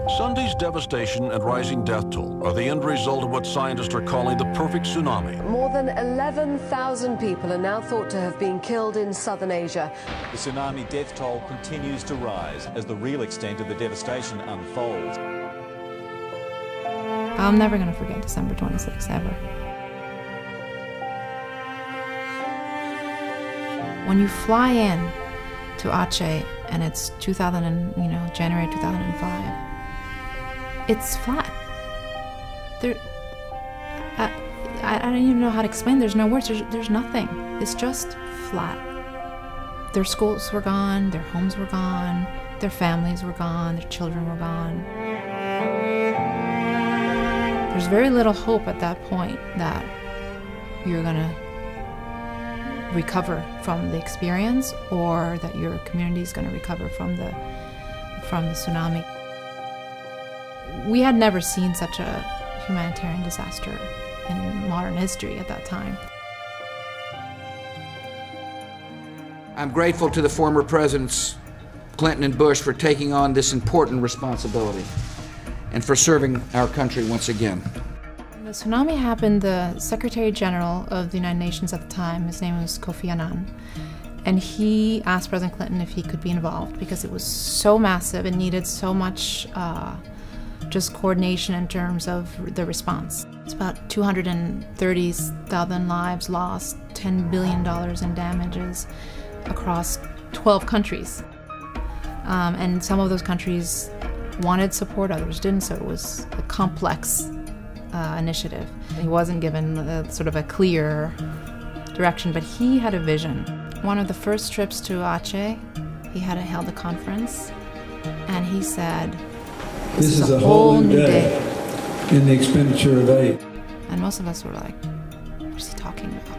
Sunday's devastation and rising death toll are the end result of what scientists are calling the perfect tsunami. More than 11,000 people are now thought to have been killed in southern Asia. The tsunami death toll continues to rise as the real extent of the devastation unfolds. I'm never going to forget December 26th, ever. When you fly in to Aceh and it's January 2005, it's flat. I don't even know how to explain. There's no words. There's nothing. It's just flat. Their schools were gone. Their homes were gone. Their families were gone. Their children were gone. There's very little hope at that point that you're gonna recover from the experience, or that your community is gonna recover from the tsunami. We had never seen such a humanitarian disaster in modern history at that time. I'm grateful to the former presidents Clinton and Bush for taking on this important responsibility and for serving our country once again. When the tsunami happened, the Secretary General of the United Nations at the time, his name was Kofi Annan, and he asked President Clinton if he could be involved because it was so massive and needed so much just coordination in terms of the response. It's about 230,000 lives lost, $10 billion in damages across 12 countries. And some of those countries wanted support, others didn't, so it was a complex initiative. He wasn't given sort of a clear direction, but he had a vision. One of the first trips to Aceh, he had held a conference, and he said, This is a whole new day in the expenditure of aid. And most of us were like, what is he talking about?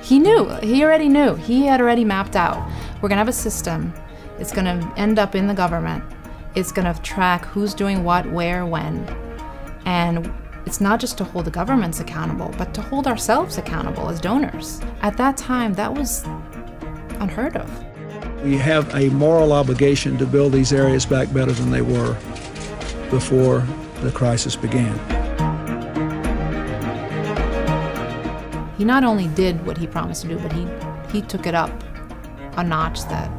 He knew, he already knew. He had already mapped out, we're gonna have a system, it's gonna end up in the government, it's gonna track who's doing what, where, when. And it's not just to hold the governments accountable, but to hold ourselves accountable as donors. At that time, that was unheard of. We have a moral obligation to build these areas back better than they were before the crisis began. He not only did what he promised to do, but he took it up a notch that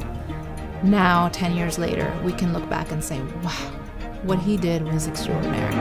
now, 10 years later, we can look back and say, wow, what he did was extraordinary.